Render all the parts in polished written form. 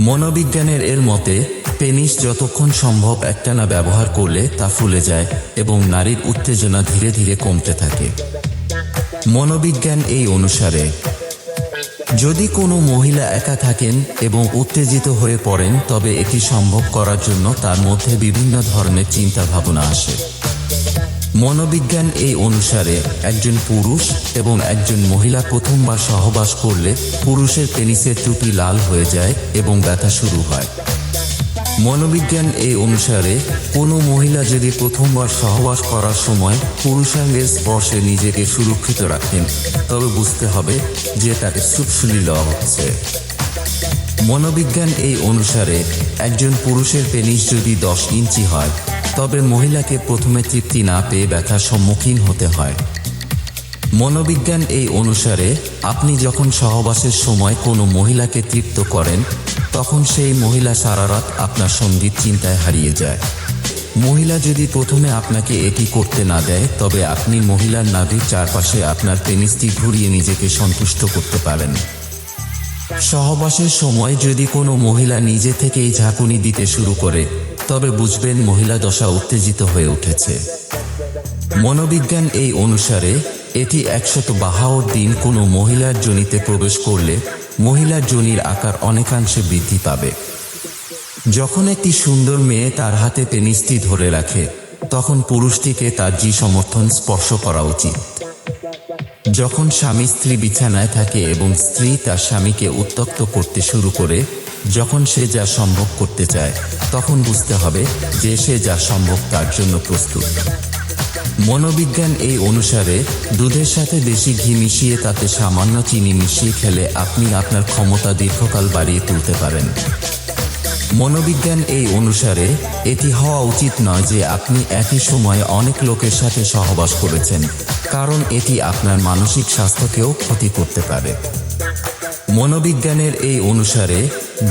মনোবিজ্ঞানের এর মতে পেনিস যতক্ষণ সম্ভব একটানা ব্যবহার করলে তা ফুলে যায় এবং নারীর উত্তেজনা ধীরে ধীরে কমতে থাকে। মনোবিজ্ঞান এই অনুসারে যদি কোনো মহিলা একা থাকেন এবং উত্তেজিত হয়ে পড়েন তবে এটি সম্ভব করার জন্য তার মধ্যে বিভিন্ন ধরনের চিন্তা ভাবনা আসে। মনোবিজ্ঞান এই অনুসারে একজন পুরুষ এবং একজন মহিলা প্রথমবার সহবাস করলে পুরুষের পেনিসের টুপি লাল হয়ে যায় এবং ব্যথা শুরু হয়। মনোবিজ্ঞান এই অনুসারে কোনো মহিলা যদি প্রথমবার সহবাস করার সময় পুরুষাঙ্গের স্পর্শে নিজেকে সুরক্ষিত রাখেন তবে বুঝতে হবে যে তাকে সুপসুলি লওয়া হচ্ছে। মনোবিজ্ঞান এই অনুসারে একজন পুরুষের পেনিস যদি 10 ইঞ্চি হয় তবে মহিলাকে প্রথমে তৃপ্তি না পেয়ে ব্যথার সম্মুখীন হতে হয়। মনোবিজ্ঞান এই অনুসারে আপনি যখন সহবাসের সময় কোনো মহিলাকে তৃপ্ত করেন তখন সেই মহিলা সারা রাত আপনার সঙ্গীত চিন্তায় হারিয়ে যায়। মহিলা যদি প্রথমে আপনাকে এটি করতে না দেয় তবে আপনি মহিলার নাভির চারপাশে আপনার পেনিসটি ঘুরিয়ে নিজেকে সন্তুষ্ট করতে পারেন। সহবাসের সময় যদি কোনো মহিলা নিজে থেকেই ঝাঁকুনি দিতে শুরু করে তবে বুঝবেন মহিলা দশা উত্তেজিত হয়ে উঠেছে। মনোবিজ্ঞান এই অনুসারে এটি 152 দিন কোনো মহিলার যোনিতে প্রবেশ করলে মহিলার যোনির আকার অনেকাংশে বৃদ্ধি পাবে। যখন একটি সুন্দর মেয়ে তার হাতে পেনিসটি ধরে রাখে তখন পুরুষটিকে তার জি সমর্থন স্পর্শ করা উচিত। যখন স্বামী স্ত্রী বিছানায় থাকে এবং স্ত্রী তার স্বামীকে উত্ত্যক্ত করতে শুরু করে, যখন সে যা সম্ভব করতে চায় তখন বুঝতে হবে যে সে যা সম্ভব তার জন্য প্রস্তুত। মনোবিজ্ঞান এই অনুসারে দুধের সাথে বেশি ঘি মিশিয়ে তাতে সামান্য চিনি মিশিয়ে খেলে আপনি আপনার ক্ষমতা দীর্ঘকাল বাড়িয়ে তুলতে পারেন। মনোবিজ্ঞান এই অনুসারে এটি হওয়া উচিত নয় যে আপনি একই সময়ে অনেক লোকের সাথে সহবাস করেছেন, কারণ এটি আপনার মানসিক স্বাস্থ্যকেও ক্ষতি করতে পারে। মনোবিজ্ঞানের এই অনুসারে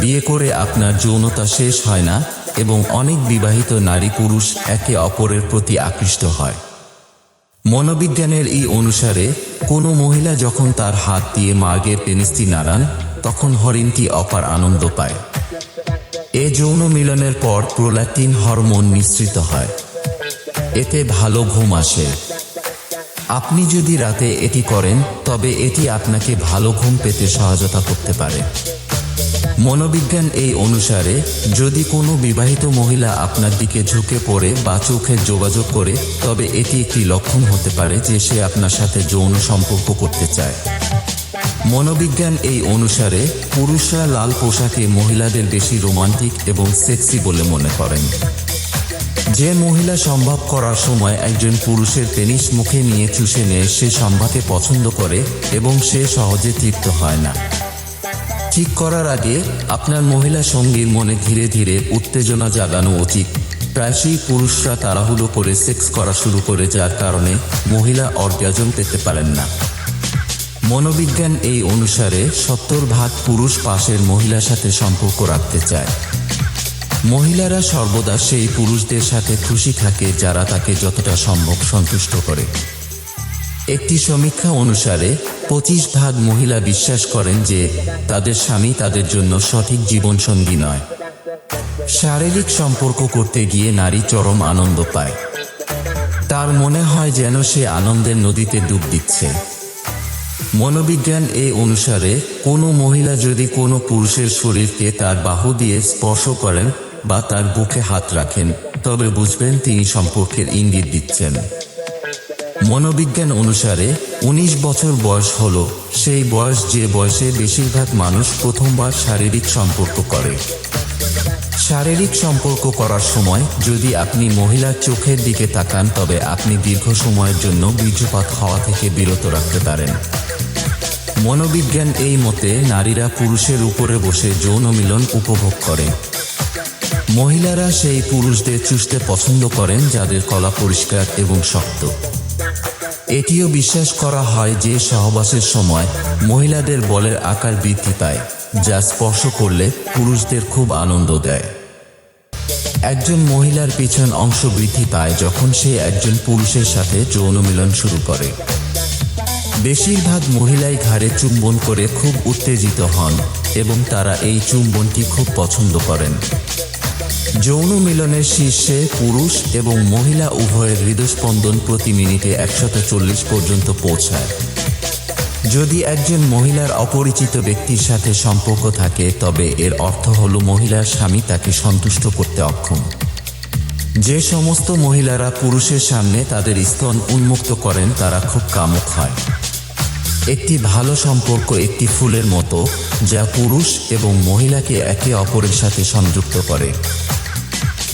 বিয়ে করে আপনার যৌনতা শেষ হয় না এবং অনেক বিবাহিত নারী পুরুষ একে অপরের প্রতি আকৃষ্ট হয়। মনোবিজ্ঞানের এই অনুসারে কোনো মহিলা যখন তার হাত দিয়ে মার্গের পেনিসটি নাড়ান তখন হরিণটি অপার আনন্দ পায়। এ যৌন মিলনের পর প্রোল্যাক্টিন হরমোন নিঃসৃত হয়, এতে ভালো ঘুম আসে। আপনি যদি রাতে এটি করেন তবে এটি আপনাকে ভালো ঘুম পেতে সহায়তা করতে পারে। মনোবিজ্ঞান এই অনুসারে যদি কোনো বিবাহিত মহিলা আপনার দিকে ঝুঁকে পড়ে বা চোখের যোগাযোগ করে তবে এটি একটি লক্ষণ হতে পারে যে সে আপনার সাথে যৌন সম্পর্ক করতে চায়। মনোবিজ্ঞান এই অনুসারে পুরুষরা লাল পোশাকে মহিলাদের বেশি রোমান্টিক এবং সেক্সি বলে মনে করেন। যে মহিলা সম্ভব করার সময় একজন পুরুষের পেনিস মুখে নিয়ে চুষে নেয় সে সম্ভাকে পছন্দ করে এবং সে সহজে তৃপ্ত হয় না। ঠিক করার আগে আপনার মহিলা সঙ্গীর মনে ধীরে ধীরে উত্তেজনা জাগানো উচিত। প্রায়শই পুরুষরা তাড়াহুড়ো করে সেক্স করা শুরু করে যার কারণে মহিলা অর্গাজম পেতে পারেন না। মনোবিজ্ঞান এই অনুসারে 70% পুরুষ পাশের মহিলার সাথে সম্পর্ক রাখতে চায়। মহিলারা সর্বদা সেই পুরুষদের সাথে খুশি থাকে যারা তাকে যতটা সম্ভব সন্তুষ্ট করে। একটি সমীক্ষা অনুসারে 25% মহিলা বিশ্বাস করেন যে তাদের স্বামী তাদের জন্য সঠিক জীবনসঙ্গী নয়। শারীরিক সম্পর্ক করতে গিয়ে নারী চরম আনন্দ পায়, তার মনে হয় যেন সে আনন্দের নদীতে ডুব দিচ্ছে। মনোবিজ্ঞান এই অনুসারে কোনো মহিলা যদি কোনো পুরুষের শরীরকে তার বাহু দিয়ে স্পর্শ করেন বা তার বুকে হাত রাখেন তবে বুঝবেন তিনি সম্পর্কের ইঙ্গিত দিচ্ছেন। মনোবিজ্ঞান অনুসারে 19 বছর বয়স হল সেই বয়স যে বয়সে বেশিরভাগ মানুষ প্রথমবার শারীরিক সম্পর্ক করে। শারীরিক সম্পর্ক করার সময় যদি আপনি মহিলার চোখের দিকে তাকান তবে আপনি দীর্ঘ সময়ের জন্য বীর্যপাত হওয়া থেকে বিরত রাখতে পারেন। মনোবিজ্ঞান এই মতে নারীরা পুরুষের উপরে বসে যৌন মিলন উপভোগ করে। মহিলারা সেই পুরুষদের চুষতে পছন্দ করেন যাদের গলা পরিষ্কার এবং শক্ত। এটিও বিশ্বাস করা হয় যে সহবাসের সময় মহিলাদের বলের আকার বৃদ্ধি পায়, যা স্পর্শ করলে পুরুষদের খুব আনন্দ দেয়। একজন মহিলার পিছন অংশ বৃদ্ধি পায় যখন সে একজন পুরুষের সাথে যৌন মিলন শুরু করে। বেশিরভাগ মহিলাই ঘাড়ে চুম্বন করে খুব উত্তেজিত হন এবং তারা এই চুম্বনটি খুব পছন্দ করেন। যৌন মিলনের শীর্ষে পুরুষ এবং মহিলা উভয়ের হৃদস্পন্দন প্রতি মিনিটে 140 পর্যন্ত পৌঁছায়। যদি একজন মহিলার অপরিচিত ব্যক্তির সাথে সম্পর্ক থাকে তবে এর অর্থ হল মহিলার স্বামী তাকে সন্তুষ্ট করতে অক্ষম। যে সমস্ত মহিলারা পুরুষের সামনে তাদের স্তন উন্মুক্ত করেন তারা খুব কামুক হয়। একটি ভালো সম্পর্ক একটি ফুলের মতো যা পুরুষ এবং মহিলাকে একে অপরের সাথে সংযুক্ত করে।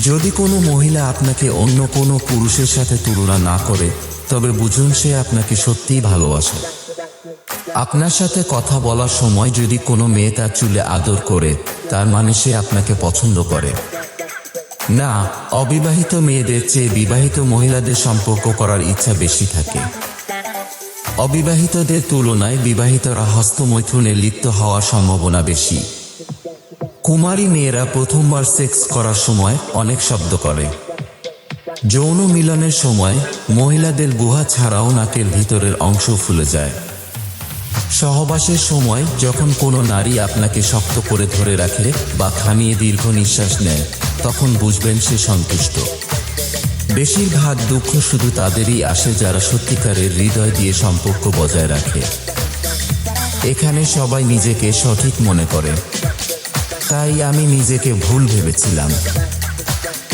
যদি কোনো মহিলা আপনাকে অন্য কোনো পুরুষের সাথে তুলনা না করে তবে বুঝুন সে আপনাকে সত্যিই ভালোবাসে। আপনার সাথে কথা বলার সময় যদি কোনো মেয়ে তার চুলে আদর করে তার মানে সে আপনাকে পছন্দ করে না। অবিবাহিত মেয়েদের চেয়ে বিবাহিত মহিলাদের সম্পর্ক করার ইচ্ছা বেশি থাকে। অবিবাহিতদের তুলনায় বিবাহিতরা হস্তমৈথুনে লিপ্ত হওয়ার সম্ভাবনা বেশি। কুমারী মেয়েরা প্রথমবার সেক্স করার সময় অনেক শব্দ করে। যৌন মিলনের সময় মহিলাদের গুহা ছাড়াও নাকের ভিতরের অংশ ফুলে যায়। সহবাসের সময় যখন কোনো নারী আপনাকে শক্ত করে ধরে রাখে বা থামিয়ে দীর্ঘ নিঃশ্বাস নেয় তখন বুঝবেন সে সন্তুষ্ট। বেশিরভাগ দুঃখ শুধু তাদেরই আসে যারা সত্যিকারের হৃদয় দিয়ে সম্পর্ক বজায় রাখে। এখানে সবাই নিজেকে সঠিক মনে করে, তাই আমি নিজেকে ভুল ভেবেছিলাম।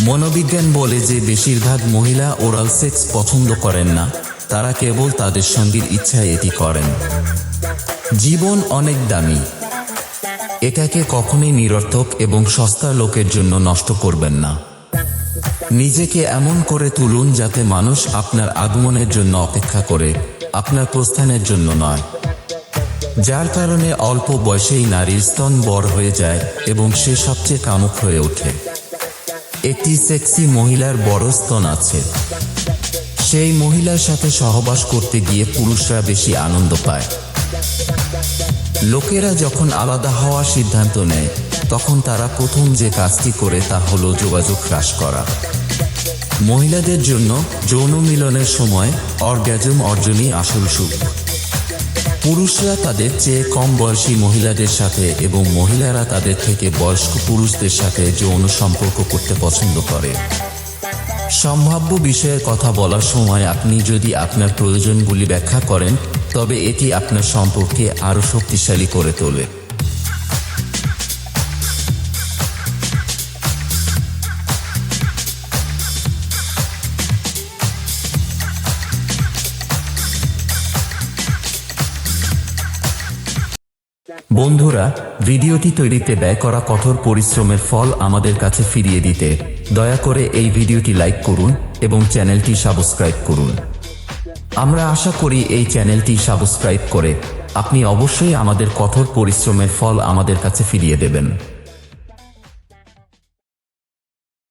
মনোবিজ্ঞান বলে যে বেশিরভাগ মহিলা ওরাল সেক্স পছন্দ করেন না, তারা কেবল তাদের সঙ্গীর ইচ্ছায় এটি করেন। জীবন অনেক দামি, এটাকে কখনোই নিরর্থক এবং সস্তা লোকের জন্য নষ্ট করবেন না। নিজেকে এমন করে তুলুন যাতে মানুষ আপনার আগমনের জন্য অপেক্ষা করে, আপনার প্রস্থানের জন্য নয়। যার কারণে অল্প বয়সেই নারীর স্তন বড় হয়ে যায় এবং সে সবচেয়ে কামুক হয়ে ওঠে। একটি সেক্সি মহিলার বড় স্তন আছে, সেই মহিলার সাথে সহবাস করতে গিয়ে পুরুষরা বেশি আনন্দ পায়। লোকেরা যখন আলাদা হওয়ার সিদ্ধান্ত নেয় তখন তারা প্রথম যে কাজটি করে তা হলো যোগাযোগ হ্রাস করা। মহিলাদের জন্য যৌন মিলনের সময় অর্গাজম অর্জনই আসল সুখ। পুরুষরা তাদের চেয়ে কম বয়সী মহিলাদের সাথে এবং মহিলারা তাদের থেকে বয়স্ক পুরুষদের সাথে যৌন সম্পর্ক করতে পছন্দ করে। সম্ভাব্য বিষয়ের কথা বলার সময় আপনি যদি আপনার প্রয়োজনগুলি ব্যাখ্যা করেন তবে এটি আপনার সম্পর্ককে আরও শক্তিশালী করে তোলে। বন্ধুরা, ভিডিওটি তৈরিতে ব্যয় করা কঠোর পরিশ্রমের ফল আমাদের কাছে ফিরিয়ে দিতে দয়া করে এই ভিডিওটি লাইক করুন এবং চ্যানেলটি সাবস্ক্রাইব করুন। আমরা আশা করি এই চ্যানেলটি সাবস্ক্রাইব করে আপনি অবশ্যই আমাদের কঠোর পরিশ্রমের ফল আমাদের কাছে ফিরিয়ে দেবেন।